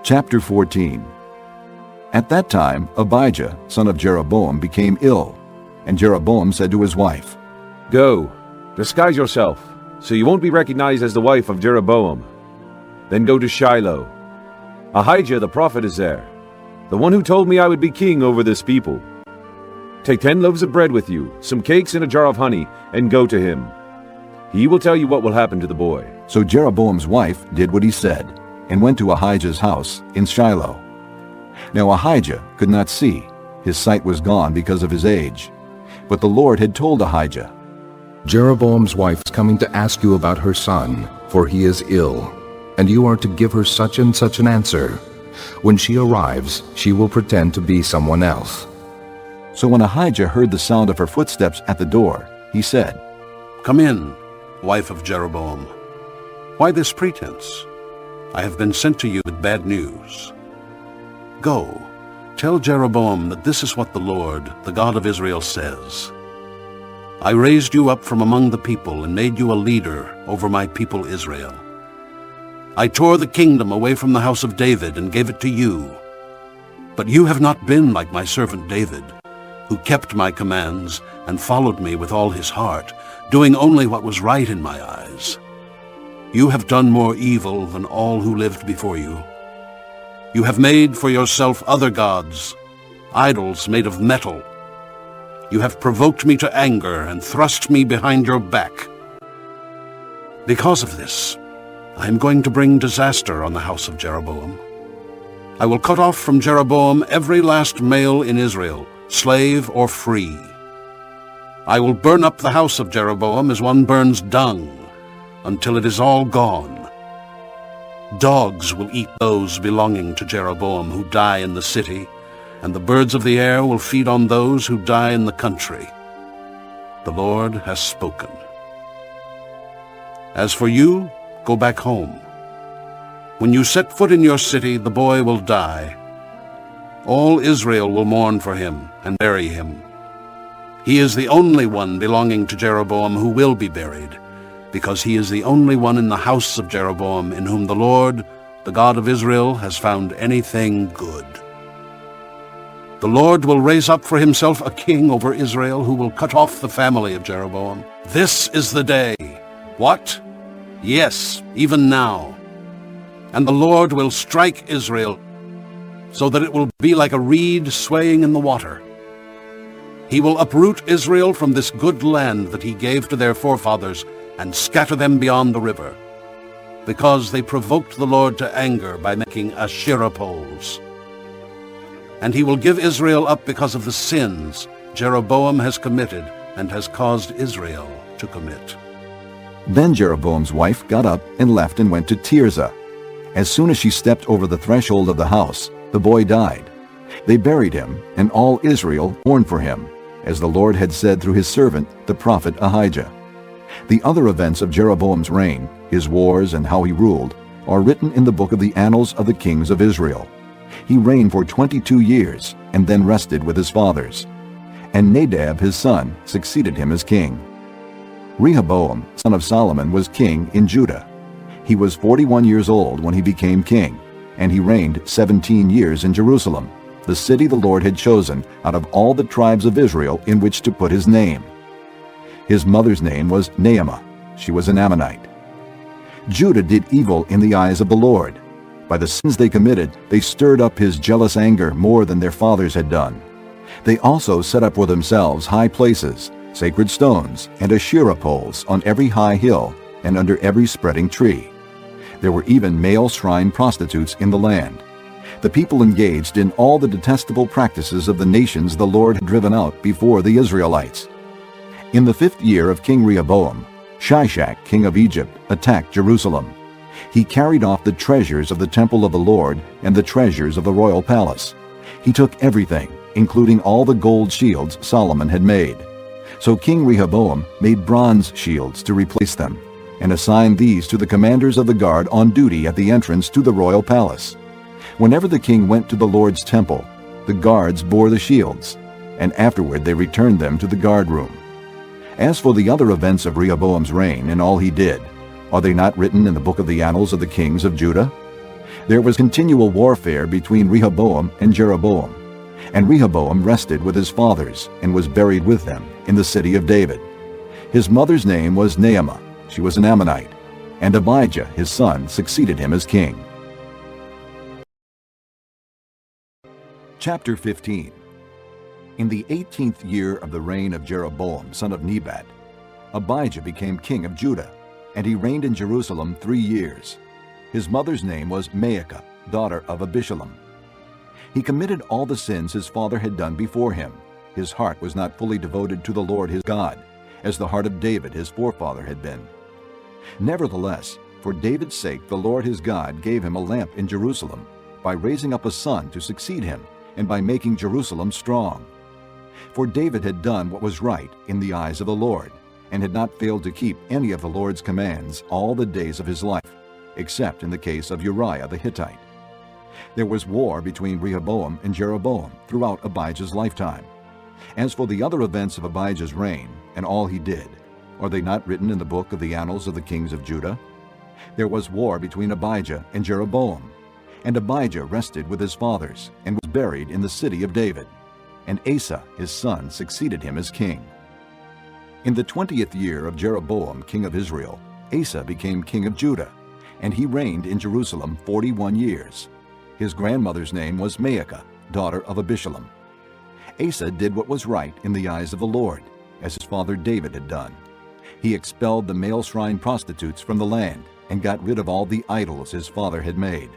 Chapter 14. At that time Abijah, son of Jeroboam, became ill, and Jeroboam said to his wife, Go, disguise yourself, so you won't be recognized as the wife of Jeroboam. Then go to Shiloh. Ahijah the prophet is there, the one who told me I would be king over this people. Take 10 loaves of bread with you, some cakes and a jar of honey, and go to him. He will tell you what will happen to the boy. So Jeroboam's wife did what he said, and went to Ahijah's house in Shiloh. Now Ahijah could not see, his sight was gone because of his age. But the Lord had told Ahijah, Jeroboam's wife is coming to ask you about her son, for he is ill, and you are to give her such and such an answer. When she arrives, she will pretend to be someone else. So when Ahijah heard the sound of her footsteps at the door, he said, Come in, wife of Jeroboam. Why this pretense? I have been sent to you with bad news. Go, tell Jeroboam that this is what the Lord, the God of Israel, says. I raised you up from among the people and made you a leader over my people Israel. I tore the kingdom away from the house of David and gave it to you. But you have not been like my servant David, who kept my commands and followed me with all his heart, doing only what was right in my eyes. You have done more evil than all who lived before you. You have made for yourself other gods, idols made of metal. You have provoked me to anger and thrust me behind your back. Because of this, I am going to bring disaster on the house of Jeroboam. I will cut off from Jeroboam every last male in Israel, slave or free. I will burn up the house of Jeroboam as one burns dung, until it is all gone. Dogs will eat those belonging to Jeroboam who die in the city, and the birds of the air will feed on those who die in the country. The Lord has spoken. As for you, go back home. When you set foot in your city, the boy will die. All Israel will mourn for him and bury him. He is the only one belonging to Jeroboam who will be buried, because he is the only one in the house of Jeroboam in whom the Lord, the God of Israel, has found anything good. The Lord will raise up for himself a king over Israel who will cut off the family of Jeroboam. This is the day. What? Yes, even now. And the Lord will strike Israel so that it will be like a reed swaying in the water. He will uproot Israel from this good land that he gave to their forefathers and scatter them beyond the river, because they provoked the Lord to anger by making Asherah poles. And he will give Israel up because of the sins Jeroboam has committed and has caused Israel to commit. Then Jeroboam's wife got up and left and went to Tirzah. As soon as she stepped over the threshold of the house, the boy died. They buried him, and all Israel mourned for him, as the Lord had said through his servant, the prophet Ahijah. The other events of Jeroboam's reign, his wars and how he ruled, are written in the book of the annals of the kings of Israel. He reigned for 22 years, and then rested with his fathers. And Nadab his son succeeded him as king. Rehoboam, son of Solomon, was king in Judah. He was 41 years old when he became king, and he reigned 17 years in Jerusalem, the city the Lord had chosen out of all the tribes of Israel in which to put his name. His mother's name was Naamah. She was an Ammonite. Judah did evil in the eyes of the Lord. By the sins they committed, they stirred up his jealous anger more than their fathers had done. They also set up for themselves high places, sacred stones, and Asherah poles on every high hill and under every spreading tree. There were even male shrine prostitutes in the land. The people engaged in all the detestable practices of the nations the Lord had driven out before the Israelites. In the 5th year of King Rehoboam, Shishak, king of Egypt, attacked Jerusalem. He carried off the treasures of the temple of the Lord and the treasures of the royal palace. He took everything, including all the gold shields Solomon had made. So King Rehoboam made bronze shields to replace them, and assigned these to the commanders of the guard on duty at the entrance to the royal palace. Whenever the king went to the Lord's temple, the guards bore the shields, and afterward they returned them to the guard room. As for the other events of Rehoboam's reign and all he did, are they not written in the book of the annals of the kings of Judah? There was continual warfare between Rehoboam and Jeroboam. And Rehoboam rested with his fathers and was buried with them in the city of David. His mother's name was Naamah. She was an Ammonite. And Abijah, his son, succeeded him as king. Chapter 15. In the 18th year of the reign of Jeroboam, son of Nebat, Abijah became king of Judah, and he reigned in Jerusalem 3 years. His mother's name was Maacah, daughter of Abishalom. He committed all the sins his father had done before him. His heart was not fully devoted to the Lord his God, as the heart of David his forefather had been. Nevertheless, for David's sake the Lord his God gave him a lamp in Jerusalem, by raising up a son to succeed him, and by making Jerusalem strong. For David had done what was right in the eyes of the Lord, and had not failed to keep any of the Lord's commands all the days of his life, except in the case of Uriah the Hittite. There was war between Rehoboam and Jeroboam throughout Abijah's lifetime. As for the other events of Abijah's reign, and all he did, are they not written in the book of the annals of the kings of Judah? There was war between Abijah and Jeroboam. And Abijah rested with his fathers, and was buried in the city of David. And Asa his son succeeded him as king. In the 20th year of Jeroboam king of Israel, Asa became king of Judah, and he reigned in Jerusalem 41 years. His grandmother's name was Maacah, daughter of Abishalom. Asa did what was right in the eyes of the Lord, as his father David had done. He expelled the male shrine prostitutes from the land, and got rid of all the idols his father had made.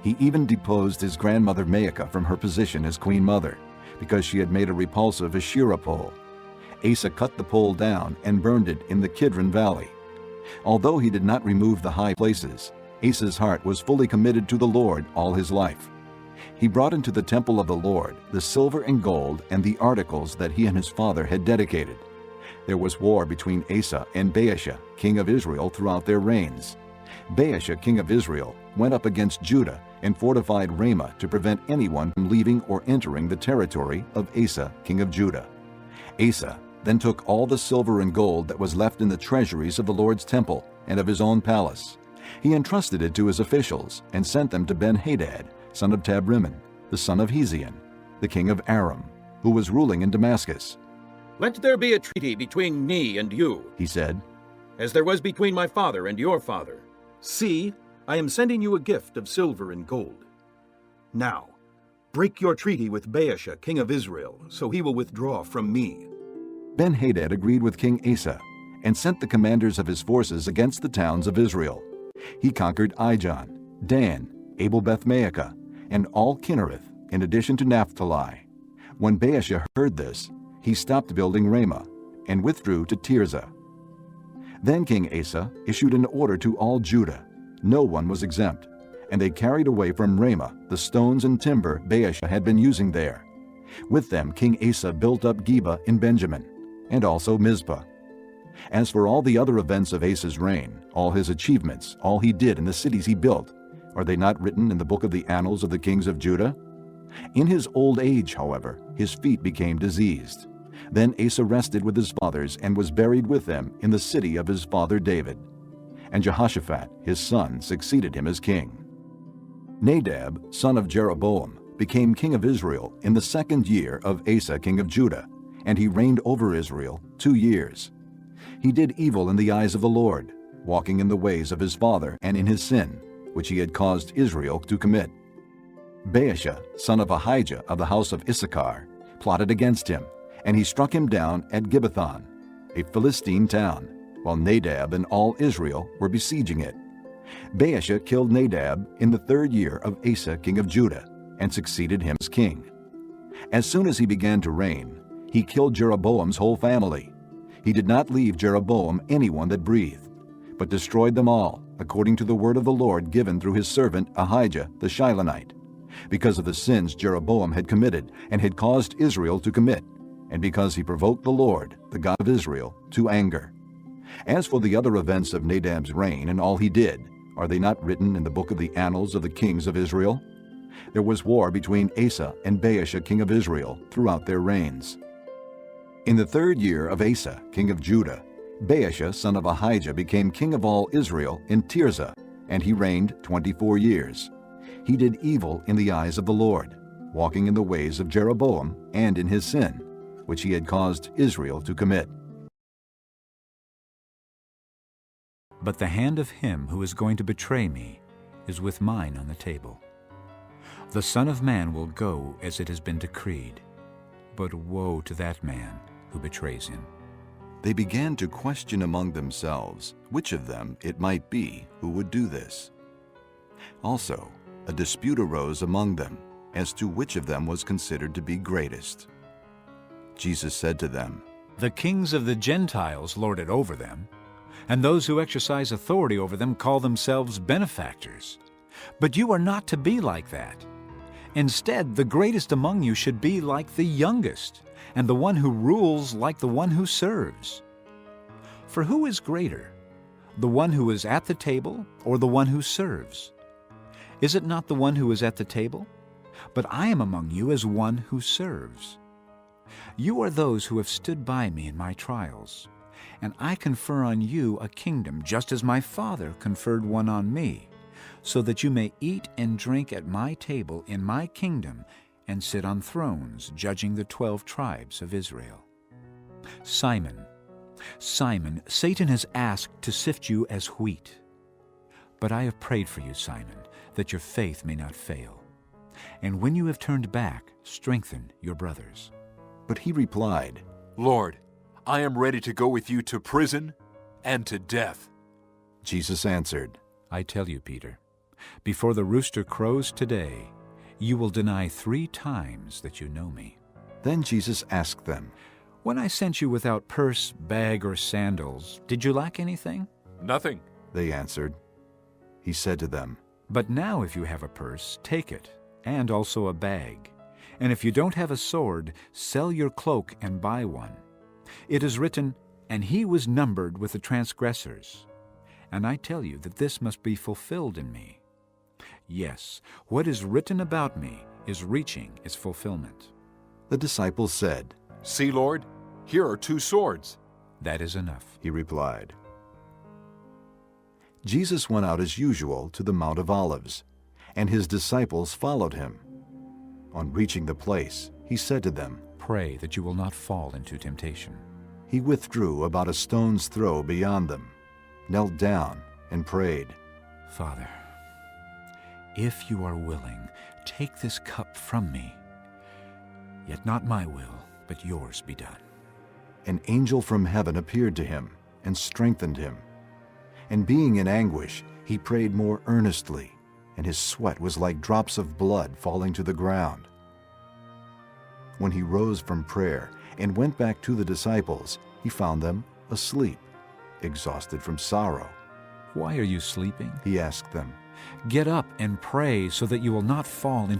He even deposed his grandmother Maacah from her position as queen mother, because she had made a repulsive Asherah pole. Asa cut the pole down and burned it in the Kidron Valley. Although he did not remove the high places, Asa's heart was fully committed to the Lord all his life. He brought into the temple of the Lord the silver and gold and the articles that he and his father had dedicated. There was war between Asa and Baasha, king of Israel, throughout their reigns. Baasha, king of Israel, went up against Judah and fortified Ramah to prevent anyone from leaving or entering the territory of Asa, king of Judah. Asa then took all the silver and gold that was left in the treasuries of the Lord's temple and of his own palace. He entrusted it to his officials and sent them to Ben-Hadad, son of Tabrimmon, the son of Hezion, the king of Aram, who was ruling in Damascus. "Let there be a treaty between me and you," he said, "as there was between my father and your father. See, I am sending you a gift of silver and gold. Now, break your treaty with Baasha, king of Israel, so he will withdraw from me." Ben-Hadad agreed with King Asa and sent the commanders of his forces against the towns of Israel. He conquered Ijon, Dan, Abel-Beth-Maacah, and all Kinnereth, in addition to Naphtali. When Baasha heard this, he stopped building Ramah and withdrew to Tirzah. Then King Asa issued an order to all Judah. No one was exempt, and they carried away from Ramah the stones and timber Baasha had been using there. With them King Asa built up Geba in Benjamin, and also Mizpah. As for all the other events of Asa's reign, all his achievements, all he did in the cities he built, are they not written in the book of the annals of the kings of Judah? In his old age, however, his feet became diseased. Then Asa rested with his fathers and was buried with them in the city of his father David. And Jehoshaphat, his son, succeeded him as king. Nadab, son of Jeroboam, became king of Israel in the 2nd year of Asa, king of Judah, and he reigned over Israel 2 years. He did evil in the eyes of the Lord, walking in the ways of his father and in his sin, which he had caused Israel to commit. Baasha, son of Ahijah of the house of Issachar, plotted against him, and he struck him down at Gibbethon, a Philistine town, while Nadab and all Israel were besieging it. Baasha killed Nadab in the 3rd year of Asa, king of Judah, and succeeded him as king. As soon as he began to reign, he killed Jeroboam's whole family. He did not leave Jeroboam anyone that breathed, but destroyed them all, according to the word of the Lord given through his servant Ahijah the Shilonite, because of the sins Jeroboam had committed and had caused Israel to commit, and because he provoked the Lord, the God of Israel, to anger. As for the other events of Nadab's reign and all he did, are they not written in the book of the annals of the kings of Israel? There was war between Asa and Baasha, king of Israel, throughout their reigns. In the 3rd year of Asa, king of Judah, Baasha, son of Ahijah, became king of all Israel in Tirzah, and he reigned 24 years. he did evil in the eyes of the Lord, walking in the ways of Jeroboam and in his sin, which he had caused Israel to commit. But the hand of him who is going to betray me is with mine on the table. The Son of Man will go as it has been decreed, but woe to that man who betrays him. They began to question among themselves which of them it might be who would do this. Also, a dispute arose among them as to which of them was considered to be greatest. Jesus said to them, The kings of the Gentiles lord it over them, and those who exercise authority over them call themselves benefactors. But you are not to be like that. Instead, the greatest among you should be like the youngest, and the one who rules like the one who serves. For who is greater, the one who is at the table or the one who serves? Is it not the one who is at the table? But I am among you as one who serves. You are those who have stood by me in my trials, and I confer on you a kingdom just as my Father conferred one on me, so that you may eat and drink at my table in my kingdom and sit on thrones judging the 12 tribes of Israel. Simon, Simon, Satan has asked to sift you as wheat. But I have prayed for you, Simon, that your faith may not fail. And when you have turned back, strengthen your brothers. But he replied, Lord, I am ready to go with you to prison and to death. Jesus answered, I tell you, Peter, before the rooster crows today, you will deny 3 times that you know me. Then Jesus asked them, When I sent you without purse, bag, or sandals, did you lack anything? Nothing. They answered. He said to them, But now if you have a purse, take it, and also a bag. And if you don't have a sword, sell your cloak and buy one. It is written, And he was numbered with the transgressors. And I tell you that this must be fulfilled in me. Yes, what is written about me is reaching its fulfillment. The disciples said, See, Lord, here are 2 swords. That is enough. He replied. Jesus went out as usual to the Mount of Olives, and his disciples followed him. On reaching the place, he said to them, Pray that you will not fall into temptation. He withdrew about a stone's throw beyond them, knelt down, and prayed, Father, if you are willing, take this cup from me. Yet not my will, but yours be done. An angel from heaven appeared to him and strengthened him. And being in anguish, he prayed more earnestly, and his sweat was like drops of blood falling to the ground. When he rose from prayer and went back to the disciples, he found them asleep, exhausted from sorrow. Why are you sleeping? He asked them, Get up and pray so that you will not fall into